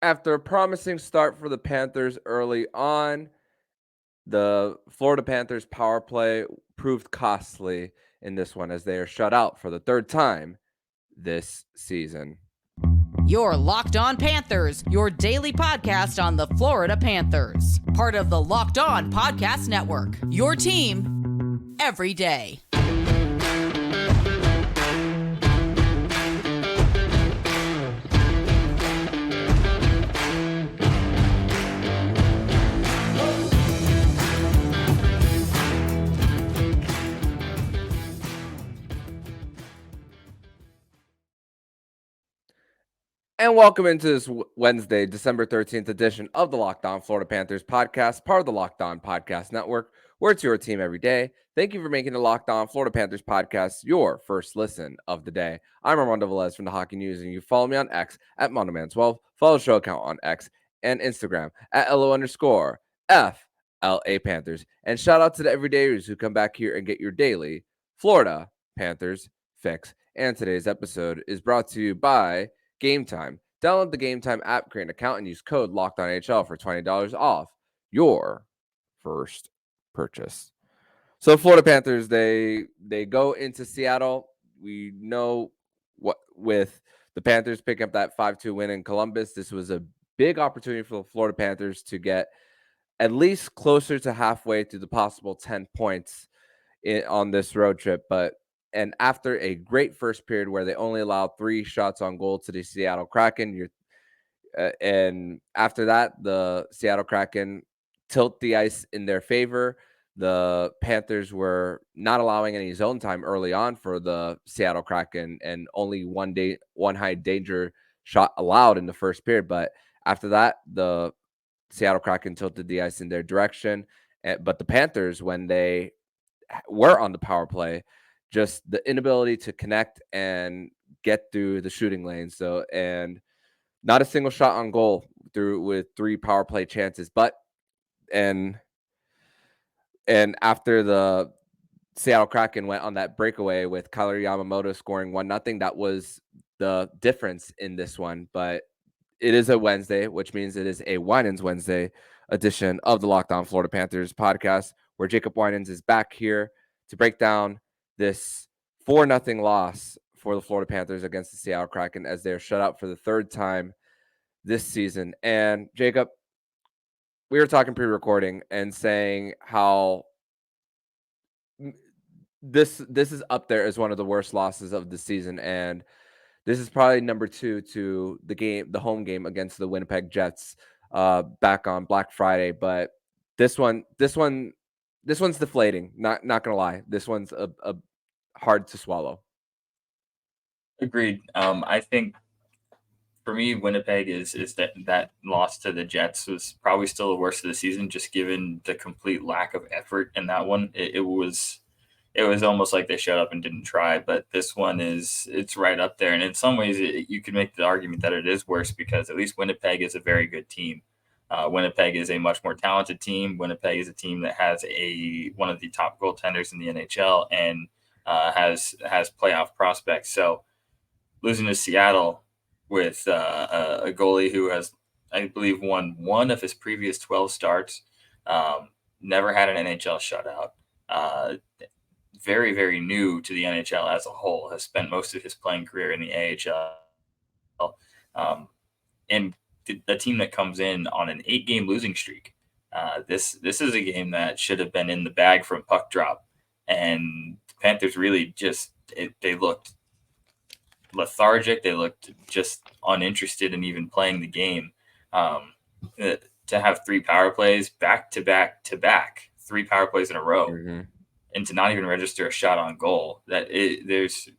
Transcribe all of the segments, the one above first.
After a promising start for the Panthers early on, the Florida Panthers power play proved costly in this one as they are shut out for the third time this season. You're Locked On Panthers, your daily podcast on the Florida Panthers. Part of the Locked On Podcast Network, your team every day. And welcome into this Wednesday, December 13th edition of the Locked On Florida Panthers podcast, part of the Locked On Podcast Network, where it's your team every day. Thank you for making the Locked On Florida Panthers podcast your first listen of the day. I'm Armando Velez from the Hockey News, and you follow me on X at MondoMan12. Follow the show account on X and Instagram at LO_FLA Panthers. And shout out to the everydayers who come back here and get your daily Florida Panthers fix. And today's episode is brought to you by Game Time. Download the Game Time app, create an account, and use code LOCKEDONHL for $20 off your first purchase. So the Florida Panthers, they go into Seattle. We know what with the Panthers picking up that 5-2 win in Columbus. This was a big opportunity for the Florida Panthers to get at least closer to halfway to the possible 10 points on this road trip. And after a great first period where they only allowed 3 shots on goal to the Seattle Kraken, and after that, the Seattle Kraken tilt the ice in their favor. The Panthers were not allowing any zone time early on for the Seattle Kraken, and only one high danger shot allowed in the first period. But after that, the Seattle Kraken tilted the ice in their direction. But the Panthers, when they were on the power play, just the inability to connect and get through the shooting lane. So, and not a single shot on goal through with 3 power play chances. And after the Seattle Kraken went on that breakaway with Kailer Yamamoto scoring 1-0, that was the difference in this one. But it is a Wednesday, which means it is a Winans Wednesday edition of the Locked On Florida Panthers podcast, where Jacob Winans is back here to break down this 4-0 loss for the Florida Panthers against the Seattle Kraken as they're shut out for the third time this season. And Jacob, we were talking pre-recording and saying how this is up there as one of the worst losses of the season, and this is probably number 2 to the home game against the Winnipeg Jets back on Black Friday. But this one's deflating. Not gonna lie, this one's a hard to swallow. Agreed. I think for me, Winnipeg is that loss to the Jets was probably still the worst of the season, just given the complete lack of effort in that one. It was almost like they showed up and didn't try. But this one it's right up there, and in some ways, you could make the argument that it is worse because at least Winnipeg is a very good team. Winnipeg is a much more talented team. Winnipeg is a team that has one of the top goaltenders in the NHL and has playoff prospects. So losing to Seattle with a goalie who has, I believe, won one of his previous 12 starts, never had an NHL shutout, very, very new to the NHL as a whole, has spent most of his playing career in the AHL, and the team that comes in on an 8-game losing streak. This is a game that should have been in the bag from puck drop, and the Panthers really they looked lethargic. They looked just uninterested in even playing the game. To have 3 power plays back to back, 3 power plays in a row, and to not even register a shot on goal, there's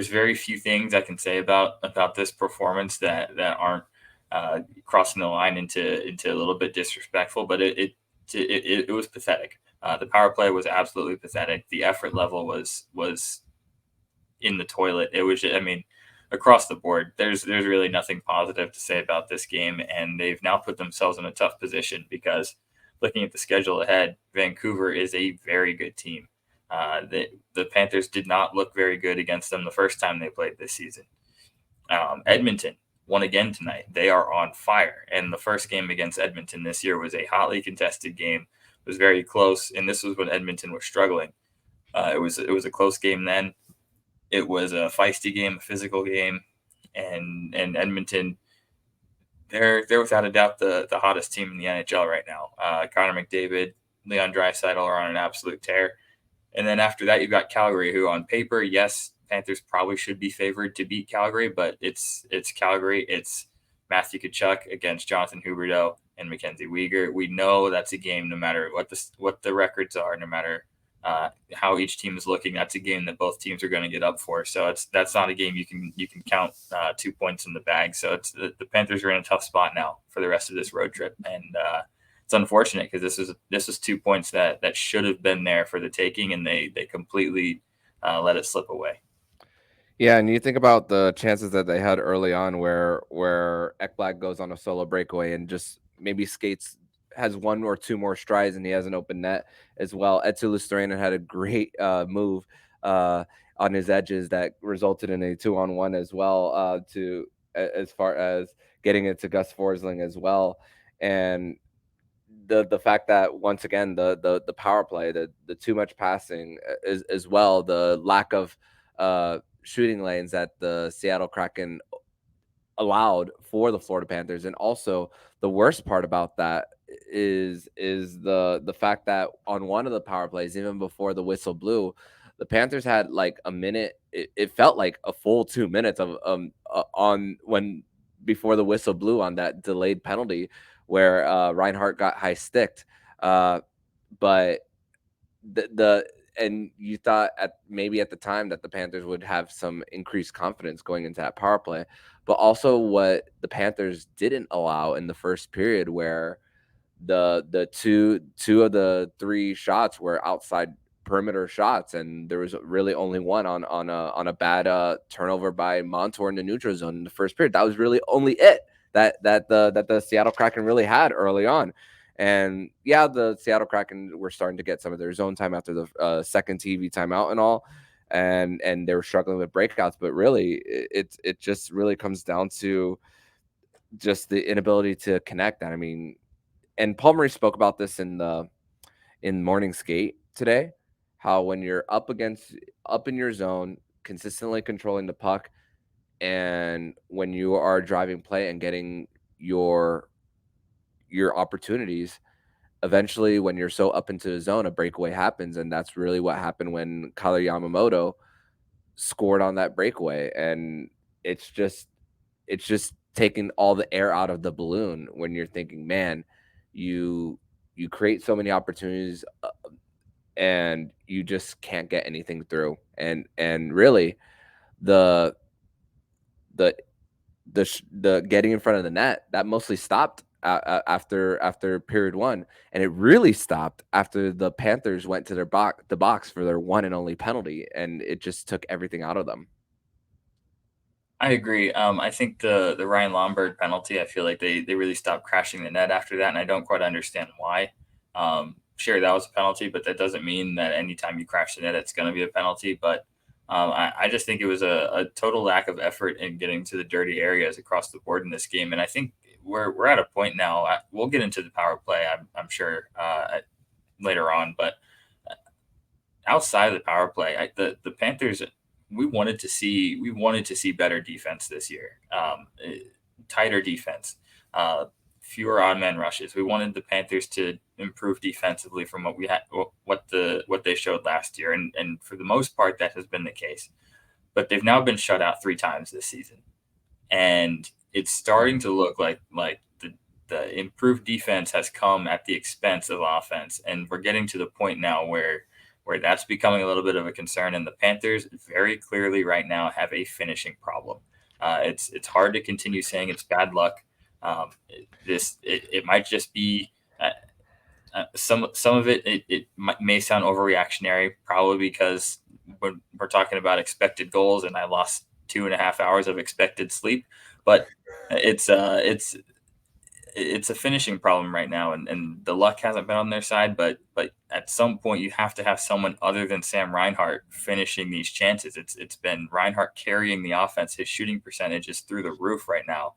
very few things I can say about this performance that aren't crossing the line into a little bit disrespectful. But it was pathetic. The power play was absolutely pathetic. The effort level was in the toilet. It was, across the board, there's really nothing positive to say about this game, and they've now put themselves in a tough position because looking at the schedule ahead, Vancouver is a very good team. The Panthers did not look very good against them the first time they played this season. Edmonton, won again tonight. They are on fire. And the first game against Edmonton this year was a hotly contested game. It was very close, and this was when Edmonton was struggling. It was a close game then. It was a feisty game, a physical game, and Edmonton, they're without a doubt the hottest team in the NHL right now. Connor McDavid, Leon Draisaitl are on an absolute tear. And then after that, you've got Calgary, who on paper, yes, Panthers probably should be favored to beat Calgary, but it's Calgary. It's Matthew Tkachuk against Jonathan Huberdeau and Mackenzie Weegar. We know that's a game, no matter what the records are, no matter how each team is looking. That's a game that both teams are going to get up for. So that's not a game you can count 2 points in the bag. So it's the Panthers are in a tough spot now for the rest of this road trip, and it's unfortunate because this was 2 points that should have been there for the taking, and they completely let it slip away. Yeah, and you think about the chances that they had early on where Ekblad goes on a solo breakaway and just maybe has one or two more strides and he has an open net as well. Eetu Luostarinen had a great move on his edges that resulted in a 2-on-1 as well, as far as getting it to Gus Forsling as well. And the fact that once again the power play, the too much passing as well, the lack of shooting lanes that the Seattle Kraken allowed for the Florida Panthers. And also the worst part about that is the fact that on one of the power plays, even before the whistle blew, the Panthers had like a minute. It felt like a full 2 minutes of on when before the whistle blew on that delayed penalty where Reinhart got high sticked. But the and you thought maybe at the time that the Panthers would have some increased confidence going into that power play, but also what the Panthers didn't allow in the first period, where the two of the three shots were outside perimeter shots, and there was really only one on a bad turnover by Montour in the neutral zone in the first period. That was really only it that the Seattle Kraken really had early on. And yeah, the Seattle Kraken were starting to get some of their zone time after the second TV timeout and all, and they were struggling with breakouts. But really, it just really comes down to just the inability to connect. And I mean, and Paul Maurice spoke about this in morning skate today, how when you're up in your zone, consistently controlling the puck, and when you are driving play and getting your opportunities, eventually when you're so up into the zone, a breakaway happens. And that's really what happened when Kailer Yamamoto scored on that breakaway. And it's just taking all the air out of the balloon when you're thinking, man, you create so many opportunities and you just can't get anything through. And really the getting in front of the net, that mostly stopped after period one, and it really stopped after the Panthers went to the box for their one and only penalty, and it just took everything out of them. I agree. I think the Ryan Lomberg penalty, I feel like they really stopped crashing the net after that, and I don't quite understand why. Sure, that was a penalty, but that doesn't mean that anytime you crash the net, it's going to be a penalty. But I just think it was a total lack of effort in getting to the dirty areas across the board in this game. And I think we're at a point now. We'll get into the power play, I'm sure, later on. But outside of the power play, the Panthers, we wanted to see better defense this year, tighter defense, fewer odd man rushes. We wanted the Panthers to improve defensively from what we had, what they showed last year, and for the most part that has been the case. But they've now been shut out 3 times this season, and it's starting to look like the improved defense has come at the expense of offense, and we're getting to the point now where that's becoming a little bit of a concern. And the Panthers very clearly right now have a finishing problem. It's hard to continue saying it's bad luck. It might just be some of it may sound overreactionary, probably because when we're talking about expected goals and I lost 2.5 hours of expected sleep, but it's it's a finishing problem right now, and the luck hasn't been on their side. But at some point, you have to have someone other than Sam Reinhart finishing these chances. It's been Reinhart carrying the offense. His shooting percentage is through the roof right now.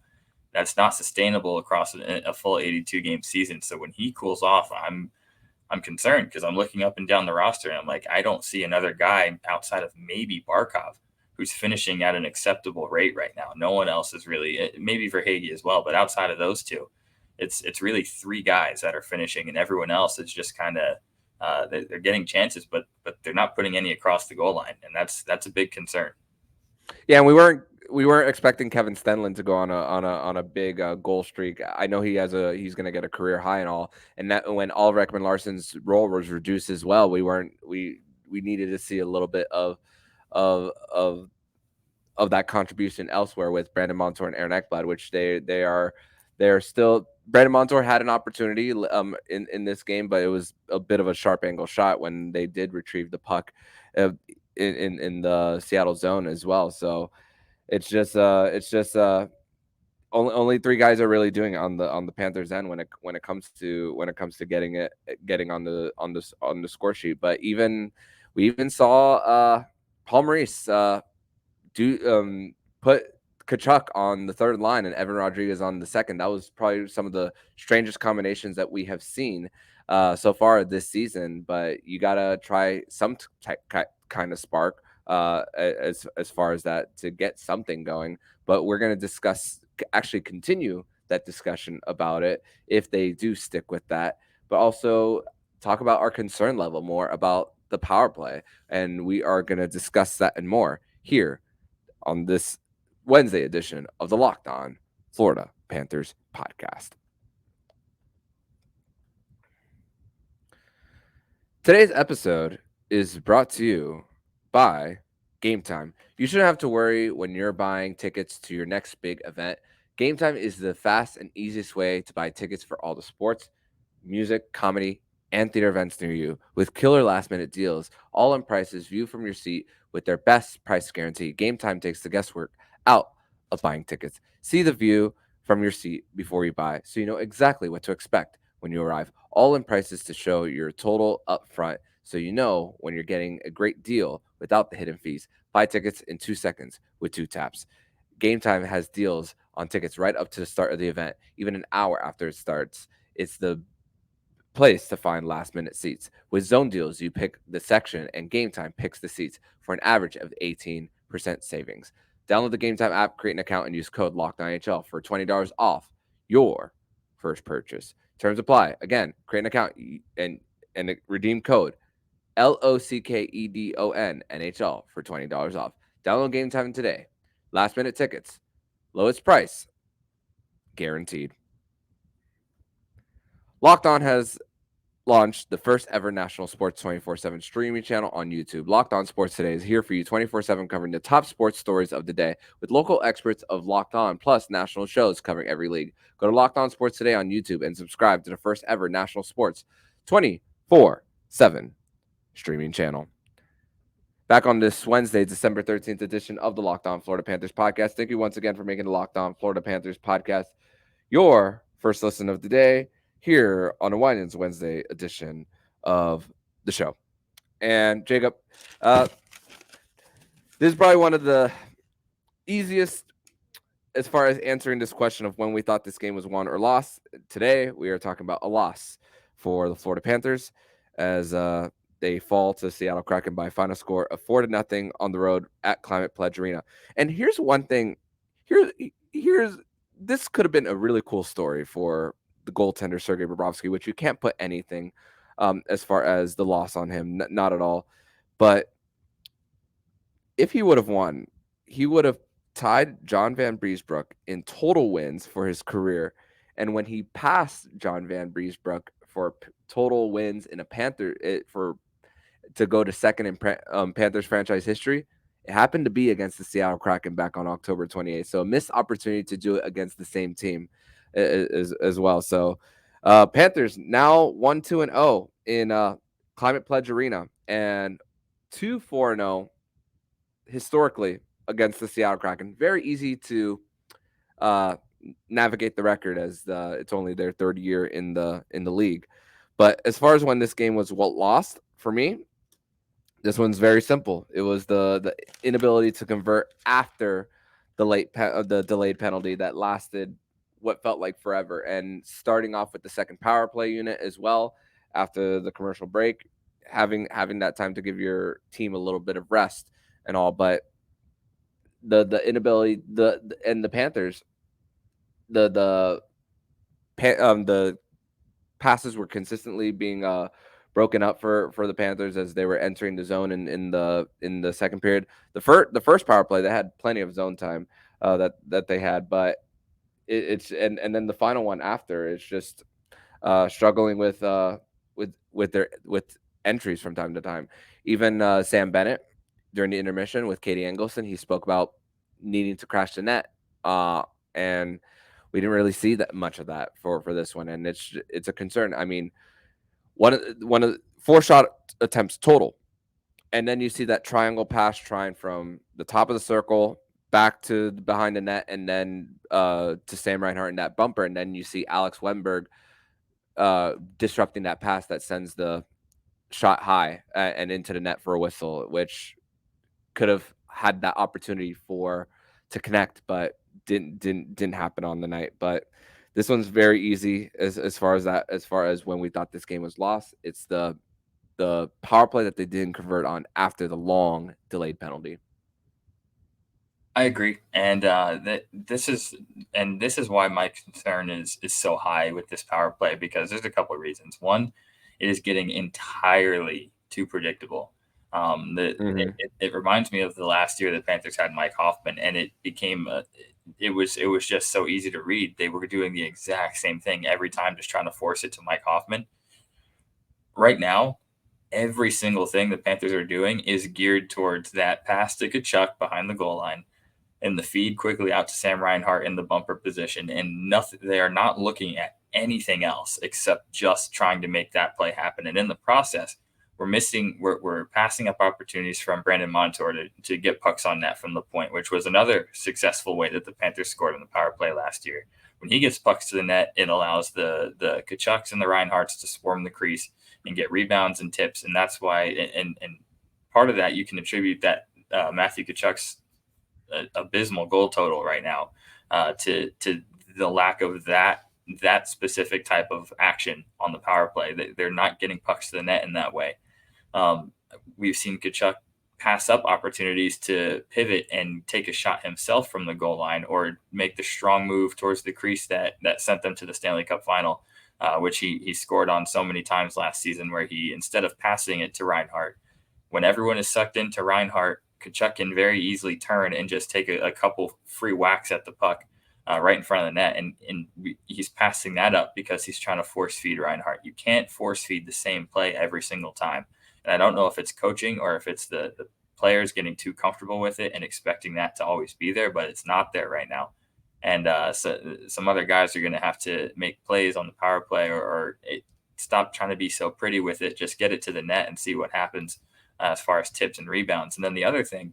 That's not sustainable across a full 82 game season. So when he cools off, I'm concerned, because I'm looking up and down the roster and I'm like, I don't see another guy outside of maybe Barkov who's finishing at an acceptable rate right now. No one else is really, maybe Verhaeghe as well, but outside of those two, it's really three guys that are finishing, and everyone else is just kind of they're getting chances, but they're not putting any across the goal line, and that's a big concern. Yeah, and we weren't expecting Kevin Stenlund to go on a big goal streak. I know he's going to get a career high and all, and that when Ulrich Larson's role was reduced as well, we needed to see a little bit of that contribution elsewhere with Brandon Montour and Aaron Ekblad, which they're still. Brandon Montour had an opportunity in this game, but it was a bit of a sharp angle shot when they did retrieve the puck in the Seattle zone as well. So it's just only three guys are really doing it on the Panthers end when it comes to getting on the score sheet. But we even saw Paul Maurice put Tkachuk on the third line and Evan Rodriguez on the second. That was probably some of the strangest combinations that we have seen so far this season. But you gotta try some kind of spark as far as that to get something going. But we're gonna continue that discussion about it if they do stick with that. But also talk about our concern level more about the power play, and we are gonna discuss that and more here on this Wednesday edition of the Locked On Florida Panthers podcast. Today's episode is brought to you by Game Time. You shouldn't have to worry when you're buying tickets to your next big event. Game Time is the fast and easiest way to buy tickets for all the sports, music, comedy, and theater events near you with killer last-minute deals, all on prices viewed from your seat with their best price guarantee. Game Time takes the guesswork out of buying tickets. See the view from your seat before you buy, so you know exactly what to expect when you arrive. All in prices to show your total up front, so you know when you're getting a great deal without the hidden fees. Buy tickets in 2 seconds with 2 taps. Game Time has deals on tickets right up to the start of the event, even an hour after it starts. It's the place to find last-minute seats. With zone deals, you pick the section and Game Time picks the seats for an average of 18% savings. Download the Game Time app, create an account, and use code LOCKEDONNHL for $20 off your first purchase. Terms apply. Again, create an account and redeem code LOCKEDON NHL for $20 off. Download Game Time today. Last-minute tickets, lowest price, guaranteed. Locked On has launched the first ever national sports 24/7 streaming channel on YouTube. Locked On Sports Today is here for you 24/7, covering the top sports stories of the day with local experts of Locked On, plus national shows covering every league. Go to Locked On Sports Today on YouTube and subscribe to the first ever national sports 24/7 streaming channel. Back on this Wednesday, December 13th edition of the Locked On Florida Panthers podcast. Thank you once again for making the Locked On Florida Panthers podcast your first listen of the day here on a Winans Wednesday edition of the show. And Jacob, this is probably one of the easiest as far as answering this question of when we thought this game was won or lost. Today, we are talking about a loss for the Florida Panthers as they fall to Seattle Kraken by a final score of 4-0 on the road at Climate Pledge Arena. And here's one thing. This could have been a really cool story for the goaltender Sergei Bobrovsky, which you can't put anything as far as the loss on him, not at all. But if he would have won, he would have tied John Van Briesbroek in total wins for his career. And when he passed John Van Briesbroek for total wins in a to go to second in Panthers franchise history, it happened to be against the Seattle Kraken back on October 28th. So a missed opportunity to do it against the same team as well. So Panthers now 1-2-0 in Climate Pledge Arena and 2-4-0 historically against the Seattle Kraken. Very easy to navigate the record as it's only their third year in the league. But as far as when this game was lost for me, this one's very simple. It was the inability to convert after the delayed penalty that lasted what felt like forever, and starting off with the second power play unit as well after the commercial break, having that time to give your team a little bit of rest and all. But the inability, and the Panthers, the passes were consistently being broken up for the Panthers as they were entering the zone in the second period. The first power play, they had plenty of zone time that they had, but it's and then the final one after is just struggling with entries from time to time. Even Sam Bennett during the intermission with Katie Engelson, he spoke about needing to crash the net, and we didn't really see that much of that for this one, and it's a concern. I mean, one of 4 shot attempts total, and then you see that triangle pass trying from the top of the circle back to behind the net, and then to Sam Reinhart in that bumper, and then you see Alex Wenberg disrupting that pass that sends the shot high and into the net for a whistle, which could have had that opportunity to connect, but didn't happen on the night. But this one's very easy as far as when we thought this game was lost. It's the power play that they didn't convert on after the long delayed penalty. I agree, and this is why my concern is so high with this power play, because there's a couple of reasons. One, it is getting entirely too predictable. It reminds me of the last year the Panthers had Mike Hoffman, and it became it was just so easy to read. They were doing the exact same thing every time, just trying to force it to Mike Hoffman. Right now, every single thing the Panthers are doing is geared towards that pass to Tkachuk behind the goal line and the feed quickly out to Sam Reinhart in the bumper position, and nothing. They are not looking at anything else except just trying to make that play happen. And in the process, we're passing up opportunities from Brandon Montour to get pucks on net from the point, which was another successful way that the Panthers scored in the power play last year. When he gets pucks to the net, it allows the Tkachuks and the Reinharts to swarm the crease and get rebounds and tips. And that's why, and part of that you can attribute that Matthew Tkachuk's abysmal goal total right now to the lack of that specific type of action on the power play. They're not getting pucks to the net in that way. We've seen Tkachuk pass up opportunities to pivot and take a shot himself from the goal line, or make the strong move towards the crease that sent them to the Stanley Cup final, which he scored on so many times last season, where he, instead of passing it to Reinhart, when everyone is sucked into Reinhart, Tkachuk can very easily turn and just take a couple free whacks at the puck right in front of the net. And he's passing that up because he's trying to force feed Reinhart. You can't force feed the same play every single time. And I don't know if it's coaching or if it's the players getting too comfortable with it and expecting that to always be there, but it's not there right now. And so some other guys are going to have to make plays on the power play, or stop trying to be so pretty with it. Just get it to the net and see what happens as far as tips and rebounds. And then the other thing,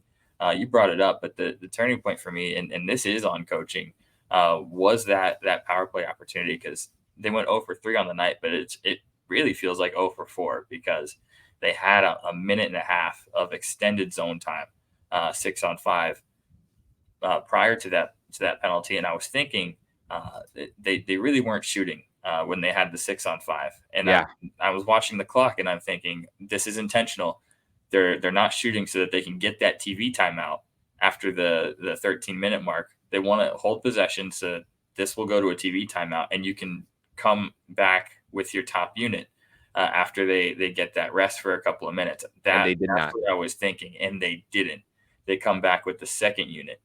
you brought it up, but the turning point for me, and this is on coaching, was that power play opportunity, because they went 0 for 3 on the night, but it really feels like 0 for 4, because they had a minute and a half of extended zone time, 6-on-5, prior to that penalty. And I was thinking they really weren't shooting when they had the 6-on-5. And yeah. I was watching the clock, and I'm thinking, this is intentional. They're not shooting so that they can get that TV timeout after the 13-minute mark. They want to hold possession, so this will go to a TV timeout, and you can come back with your top unit after they get that rest for a couple of minutes. That's what I was thinking, and they didn't. They come back with the second unit.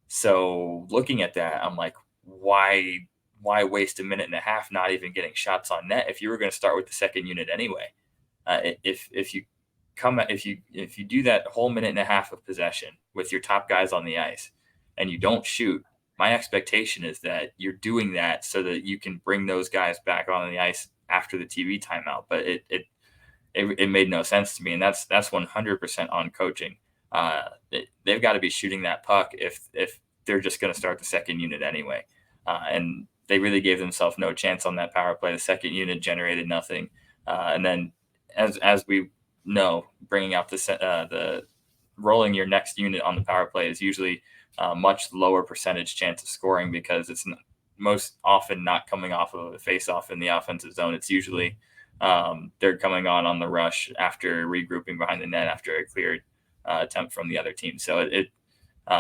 So looking at that, I'm like, why waste a minute and a half not even getting shots on net if you were going to start with the second unit anyway? If you do that whole minute and a half of possession with your top guys on the ice and you don't shoot, my expectation is that you're doing that so that you can bring those guys back on the ice after the TV timeout. But it made no sense to me, and that's 100% on coaching. They've got to be shooting that puck if they're just going to start the second unit anyway. and they really gave themselves no chance on that power play. The second unit generated nothing, and then as we know, bringing out the rolling your next unit on the power play is usually a much lower percentage chance of scoring because it's most often not coming off of a face-off in the offensive zone. It's usually they're coming on the rush after regrouping behind the net after a cleared attempt from the other team. So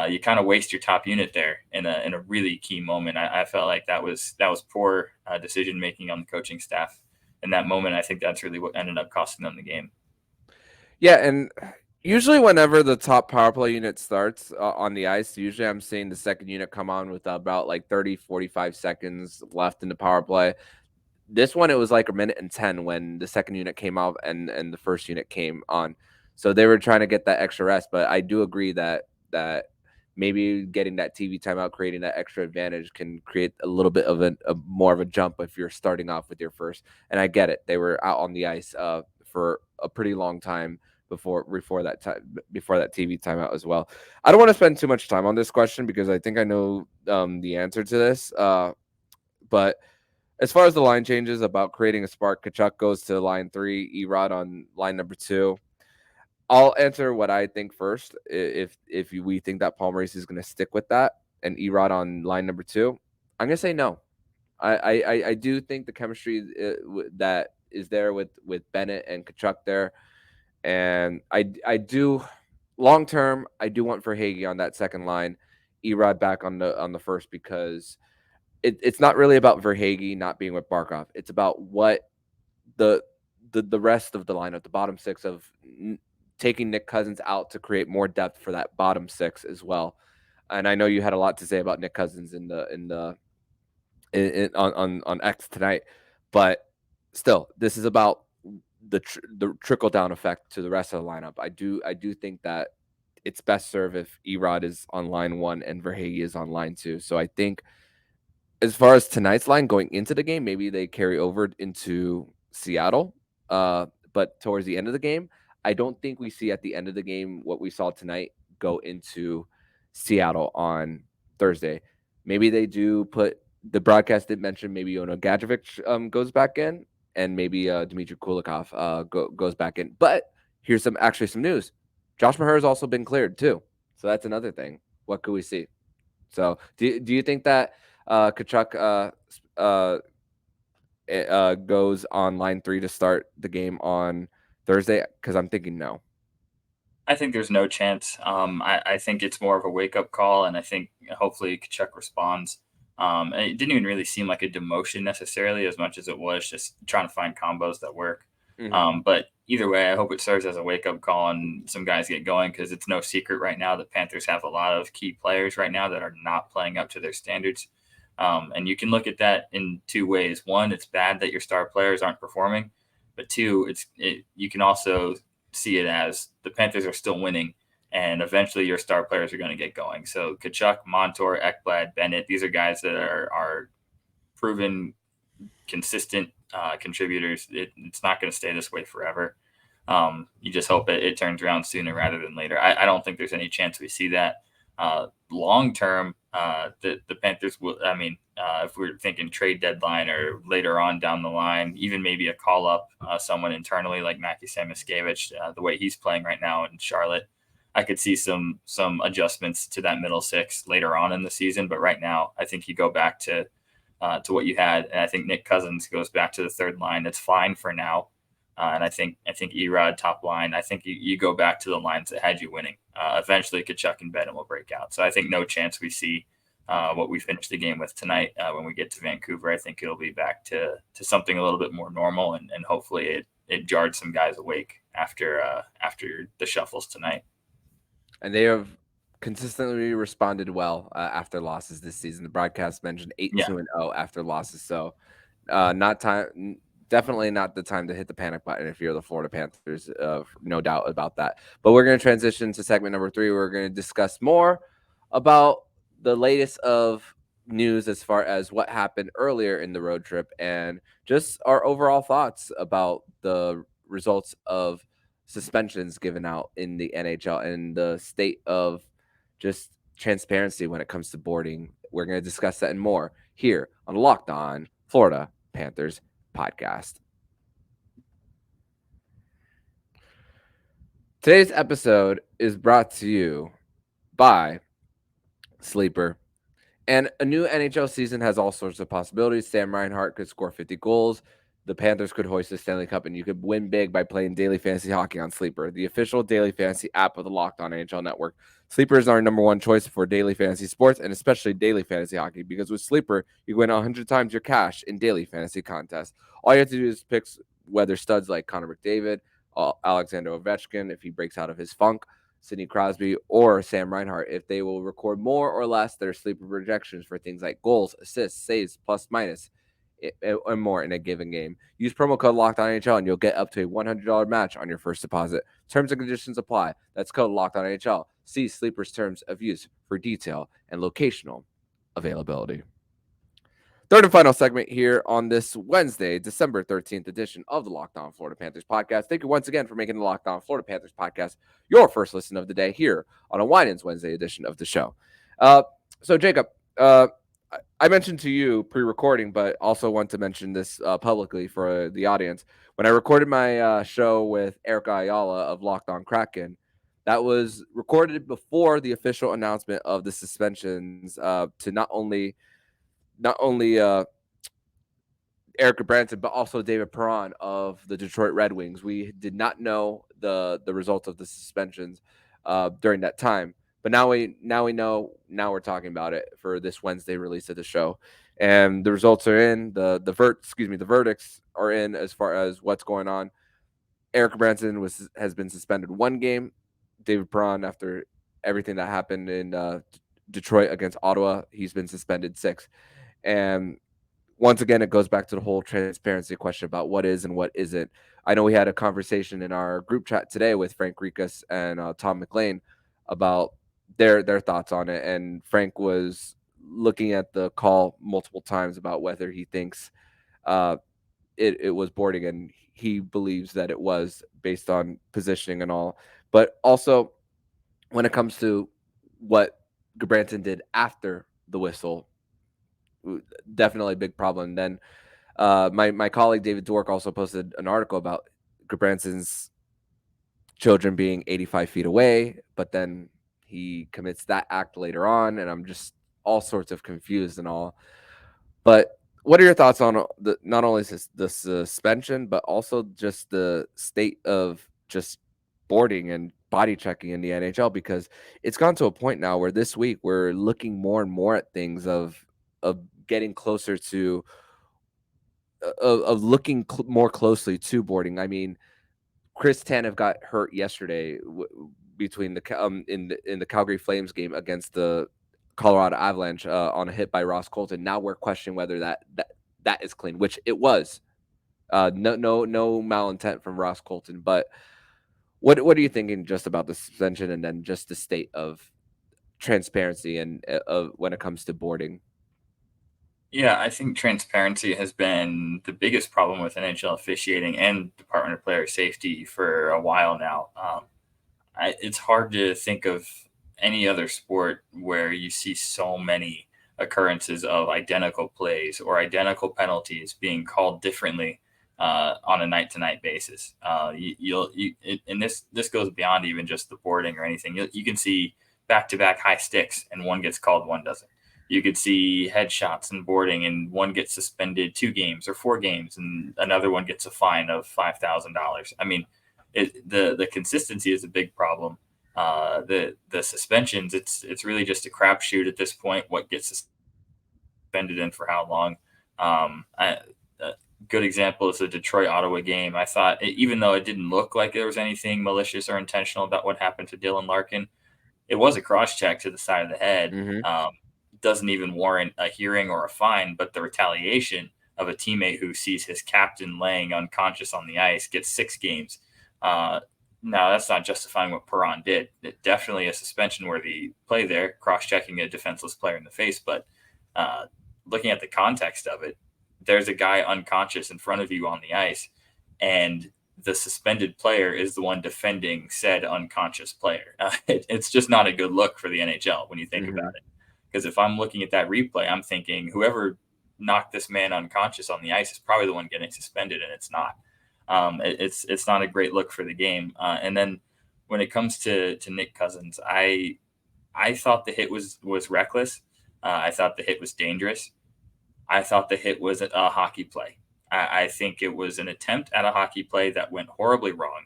you kind of waste your top unit there in a really key moment. I felt like that was poor decision making on the coaching staff in that moment. I think that's really what ended up costing them the game. Yeah, and usually whenever the top power play unit starts on the ice, usually I'm seeing the second unit come on with about like 30, 45 seconds left in the power play. This one, it was like a minute and 10 when the second unit came out and the first unit came on. So they were trying to get that extra rest. But I do agree that maybe getting that TV timeout, creating that extra advantage can create a little bit of a more of a jump if you're starting off with your first. And I get it. They were out on the ice for a pretty long time before that TV timeout as well. I don't want to spend too much time on this question because I think I know the answer to this. But as far as the line changes about creating a spark, Tkachuk goes to line 3, Erod on line number 2. I'll answer what I think first. If we think that Paul Maurice is going to stick with that and Erod on line number 2, I'm going to say no. I do think the chemistry that is there with Bennett and Tkachuk there, and I do long term I do want Verhaeghe on that second line, Erod back on the first because it's not really about Verhaeghe not being with Barkov. It's about what the rest of the lineup, the bottom 6 of taking Nick Cousins out to create more depth for that bottom 6 as well. And I know you had a lot to say about Nick Cousins on X tonight, but still, this is about the trickle down effect to the rest of the lineup. I do think that it's best served if Erod is on line 1 and Verhaeghe is on line 2. So I think as far as tonight's line going into the game, maybe they carry over into Seattle. But towards the end of the game, I don't think we see at the end of the game what we saw tonight go into Seattle on Thursday. Maybe they do put the broadcast did mention maybe Ono Gadjovic goes back in and maybe Dmitry Kulikov goes back in. But here's some news. Josh Maher has also been cleared too. So that's another thing. What could we see? So do you think that Tkachuk goes on line 3 to start the game on Thursday? Because I'm thinking no. I think there's no chance. I think it's more of a wake-up call, and I think hopefully Tkachuk responds. And it didn't even really seem like a demotion necessarily as much as it was just trying to find combos that work. Mm-hmm. But either way, I hope it serves as a wake-up call and some guys get going because it's no secret right now that Panthers have a lot of key players right now that are not playing up to their standards. And you can look at that in 2 ways. One, it's bad that your star players aren't performing. But 2, you can also see it as the Panthers are still winning, and eventually your star players are going to get going. So Tkachuk, Montour, Ekblad, Bennett, these are guys that are proven consistent contributors. It's not going to stay this way forever. You just hope it turns around sooner rather than later. I don't think there's any chance we see that. Long term, the Panthers will. I mean, if we're thinking trade deadline or later on down the line, even maybe a call up someone internally like Matthew Samoskevich, the way he's playing right now in Charlotte, I could see some adjustments to that middle 6 later on in the season. But right now, I think you go back to what you had, and I think Nick Cousins goes back to the third line. That's fine for now. And I think Erod top line. I think you go back to the lines that had you winning. Eventually, Tkachuk and Bennett will break out. So I think no chance we see what we finished the game with tonight. When we get to Vancouver, I think it'll be back to something a little bit more normal, and hopefully it jarred some guys awake after the shuffles tonight. And they have consistently responded well after losses this season. The broadcast mentioned 8-2-0 after losses. So definitely not the time to hit the panic button if you're the Florida Panthers, no doubt about that. But we're going to transition to segment number 3. We're going to discuss more about the latest of news as far as what happened earlier in the road trip and just our overall thoughts about the results of suspensions given out in the NHL and the state of just transparency when it comes to boarding We're going to discuss that and more here on Locked On Florida Panthers podcast. Today's episode is brought to you by Sleeper. And a new NHL season has all sorts of possibilities. Sam Reinhart could score 50 goals. The Panthers could hoist the Stanley Cup, and you could win big by playing daily fantasy hockey on Sleeper, the official daily fantasy app of the Locked On NHL Network. Sleeper is our number one choice for daily fantasy sports, and especially daily fantasy hockey, because with Sleeper, you win 100 times your cash in daily fantasy contests. All you have to do is pick whether studs like Connor McDavid, Alexander Ovechkin, if he breaks out of his funk, Sidney Crosby, or Sam Reinhart, if they will record more or less their sleeper projections for things like goals, assists, saves, plus, minus, and more in a given game. Use promo code LOCKEDONNHL and you'll get up to a $100 match on your first deposit. Terms and conditions apply. That's code LOCKEDONNHL. See Sleeper's terms of use for detail and locational availability. Third and final segment here on this Wednesday, December 13th edition of the Locked On Florida Panthers podcast. Thank you once again for making the Locked On Florida Panthers podcast your first listen of the day here on a Winans Wednesday edition of the show. So, Jacob, I mentioned to you pre-recording, but also want to mention this publicly for the audience. When I recorded my show with Eric Ayala of Locked On Kraken, that was recorded before the official announcement of the suspensions to not only Erik Gudbranson, but also David Perron of the Detroit Red Wings. We did not know the results of the suspensions during that time, but now we know. Now we're talking about it for this Wednesday release of the show, and the results are in. The verdicts are in as far as what's going on. Erik Gudbranson has been suspended 1 game. David Perron, after everything that happened in Detroit against Ottawa, he's been suspended 6. And once again, it goes back to the whole transparency question about what is and what isn't. I know we had a conversation in our group chat today with Frank Rikas and Tom McLean about their thoughts on it. And Frank was looking at the call multiple times about whether he thinks it was boarding, and he believes that it was based on positioning and all. But also, when it comes to what Gudbranson did after the whistle, definitely a big problem. Then my colleague David Dwork also posted an article about Gudbranson's children being 85 feet away, but then he commits that act later on, and I'm just all sorts of confused and all. But what are your thoughts on not only the suspension, but also just the state of just boarding and body checking in the NHL? Because it's gone to a point now where this week we're looking more and more at things of getting closer to looking more closely to boarding. I mean, Chris Tanev got hurt yesterday between the in the Calgary Flames game against the Colorado Avalanche on a hit by Ross Colton. Now we're questioning whether that is clean, which it was. No malintent from Ross Colton. But what are you thinking just about the suspension and then just the state of transparency and when it comes to boarding? Yeah, I think transparency has been the biggest problem with NHL officiating and Department of Player Safety for a while now. It's hard to think of any other sport where you see so many occurrences of identical plays or identical penalties being called differently on a night-to-night basis. And this goes beyond even just the boarding or anything. You can see back-to-back high sticks and one gets called, one doesn't. You could see headshots and boarding, and one gets suspended 2 games or 4 games, and another one gets a fine of $5,000. I mean, the consistency is a big problem. The suspensions, it's really just a crapshoot at this point. What gets suspended and for how long? A good example is the Detroit-Ottawa game. I thought, even though it didn't look like there was anything malicious or intentional about what happened to Dylan Larkin, it was a cross-check to the side of the head. Mm-hmm. Doesn't even warrant a hearing or a fine, but the retaliation of a teammate who sees his captain laying unconscious on the ice gets 6 games. Now, that's not justifying what Perron did. Definitely a suspension-worthy play there, cross-checking a defenseless player in the face. But looking at the context of it, there's a guy unconscious in front of you on the ice, and the suspended player is the one defending said unconscious player. It's just not a good look for the NHL when you think about it. Because if I'm looking at that replay, I'm thinking whoever knocked this man unconscious on the ice is probably the one getting suspended, and it's not. It's not a great look for the game. And then when it comes to Nick Cousins, I thought the hit was reckless. I thought the hit was dangerous. I thought the hit was a hockey play. I think it was an attempt at a hockey play that went horribly wrong.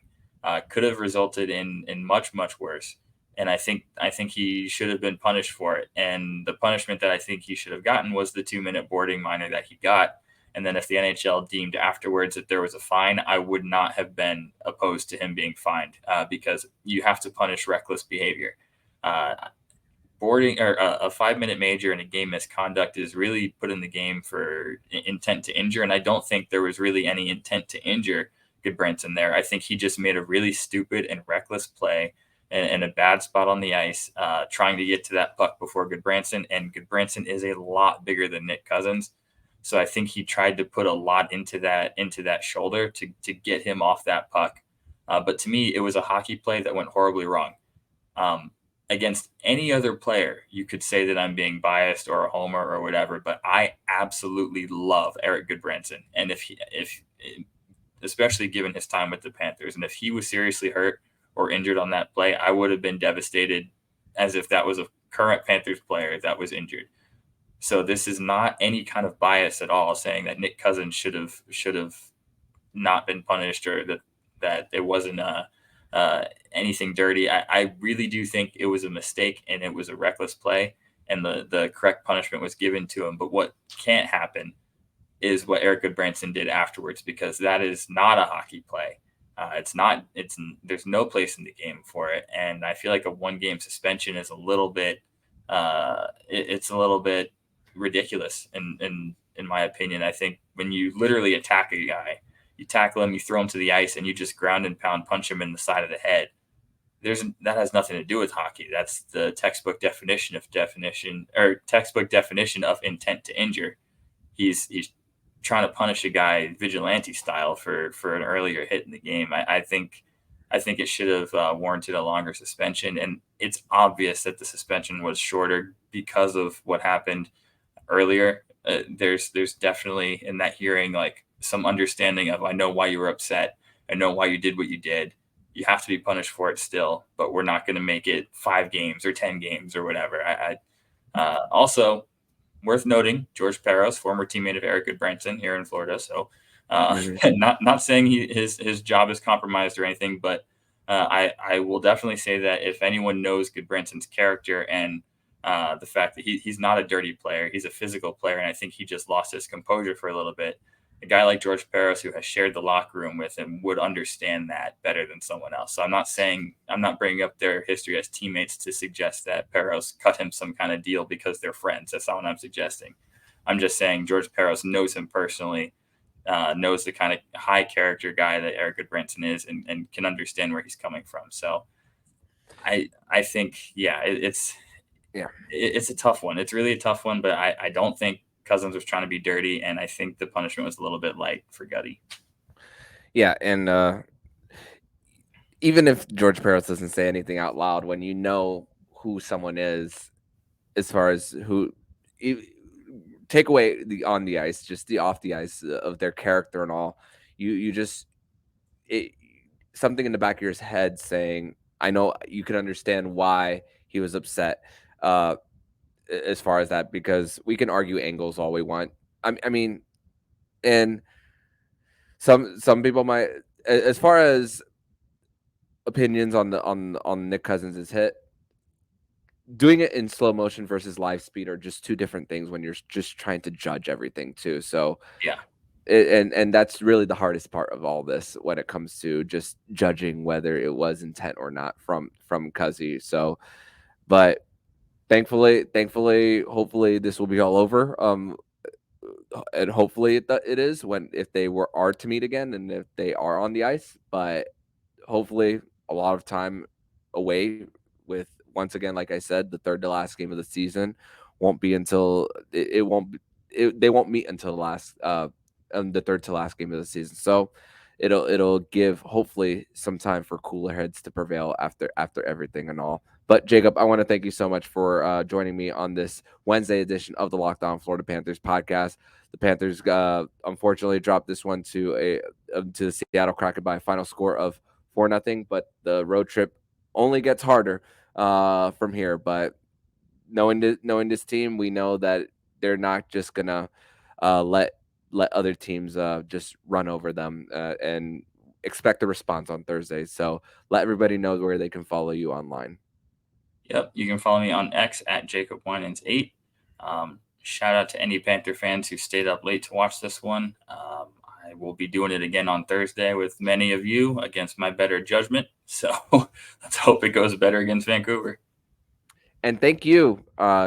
Could have resulted in much worse. And I think he should have been punished for it. And the punishment that I think he should have gotten was the 2-minute boarding minor that he got. And then if the NHL deemed afterwards that there was a fine, I would not have been opposed to him being fined because you have to punish reckless behavior. Boarding or a 5-minute major and a game misconduct is really put in the game for intent to injure. And I don't think there was really any intent to injure Gudbranson there. I think he just made a really stupid and reckless play and a bad spot on the ice, trying to get to that puck before Gudbranson. And Gudbranson is a lot bigger than Nick Cousins. So I think he tried to put a lot into that shoulder to get him off that puck. But to me, it was a hockey play that went horribly wrong. Against any other player, you could say that I'm being biased or a homer or whatever, but I absolutely love Erik Gudbranson. And if especially given his time with the Panthers, and if he was seriously hurt or injured on that play, I would have been devastated as if that was a current Panthers player that was injured. So this is not any kind of bias at all, saying that Nick Cousins should have not been punished or that it wasn't anything dirty. I really do think it was a mistake and it was a reckless play, and the correct punishment was given to him. But what can't happen is what Erik Gudbranson did afterwards, because that is not a hockey play. There's no place in the game for it. And I feel like a 1-game suspension is a little bit, it's a little bit ridiculous in my opinion. I think when you literally attack a guy, you tackle him, you throw him to the ice, and you just ground and pound punch him in the side of the head. That has nothing to do with hockey. That's the textbook definition of intent to injure. He's trying to punish a guy vigilante style for an earlier hit in the game. I think it should have warranted a longer suspension, and it's obvious that the suspension was shorter because of what happened earlier. There's definitely in that hearing like some understanding of, I know why you were upset. I know why you did what you did. You have to be punished for it still, but we're not going to make it 5 games or 10 games or whatever. Also worth noting, George Parros, former teammate of Erik Gudbranson here in Florida. So not saying his job is compromised or anything, but I will definitely say that if anyone knows Gudbranson's character and the fact that he's not a dirty player, he's a physical player, and I think he just lost his composure for a little bit. A guy like George Parros, who has shared the locker room with him, would understand that better than someone else. So I'm not bringing up their history as teammates to suggest that Parros cut him some kind of deal because they're friends. That's not what I'm suggesting. I'm just saying George Parros knows him personally, knows the kind of high character guy that Erik Gudbranson is, and can understand where he's coming from. So I think, it's a tough one. It's really a tough one, but I don't think Cousins was trying to be dirty, and I think the punishment was a little bit light for Gutty. Yeah, and even if George Parros doesn't say anything out loud, when you know who someone is, as far as who take away the on the ice, just the off the ice of their character and all, you just something in the back of your head saying, I know you can understand why he was upset. As far as that, because we can argue angles all we want. I mean, and some people might, as far as opinions on Nick Cousins' hit, doing it in slow motion versus live speed are just two different things when you're just trying to judge everything too. So yeah, and that's really the hardest part of all this when it comes to just judging whether it was intent or not from Cuzzy. So, but Thankfully, hopefully this will be all over. And hopefully it is if they are to meet again and if they are on the ice. But hopefully a lot of time away with, once again, like I said, the third to last game of the season won't be until they won't meet until the third to last game of the season. So it'll give hopefully some time for cooler heads to prevail after everything and all. But But Jacob, I want to thank you so much for joining me on this Wednesday edition of the Locked On Florida Panthers podcast. The Panthers unfortunately dropped this one to the Seattle Kraken by a final score of 4-0, but the road trip only gets harder from here. But knowing this team, we know that they're not just gonna let other teams just run over them and expect a response on Thursday. So let everybody know where they can follow you online. Yep, you can follow me on X at Jacob Winans 8. Shout out to any Panther fans who stayed up late to watch this one. I will be doing it again on Thursday with many of you against my better judgment. So let's hope it goes better against Vancouver. And thank you,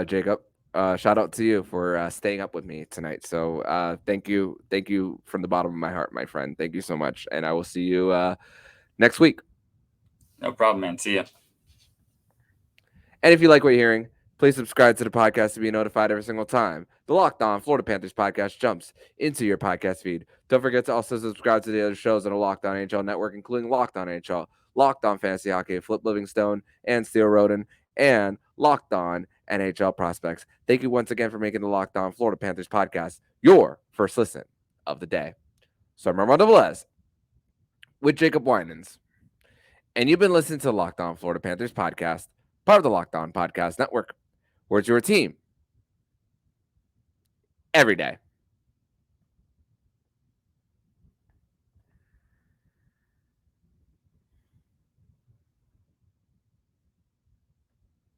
Jacob. Shout out to you for staying up with me tonight. So thank you from the bottom of my heart, my friend. Thank you so much. And I will see you next week. No problem, man. See ya. And if you like what you're hearing, please subscribe to the podcast to be notified every single time the Locked On Florida Panthers podcast jumps into your podcast feed. Don't forget to also subscribe to the other shows on the Locked On NHL network, including Locked On NHL, Locked On Fantasy Hockey, Flip Livingstone, and Steel Roden, and Locked On NHL Prospects. Thank you once again for making the Locked On Florida Panthers podcast your first listen of the day. So I'm Armando Velez with Jacob Winans, and you've been listening to the Locked On Florida Panthers podcast, part of the Locked On Podcast Network, where it's your team every day.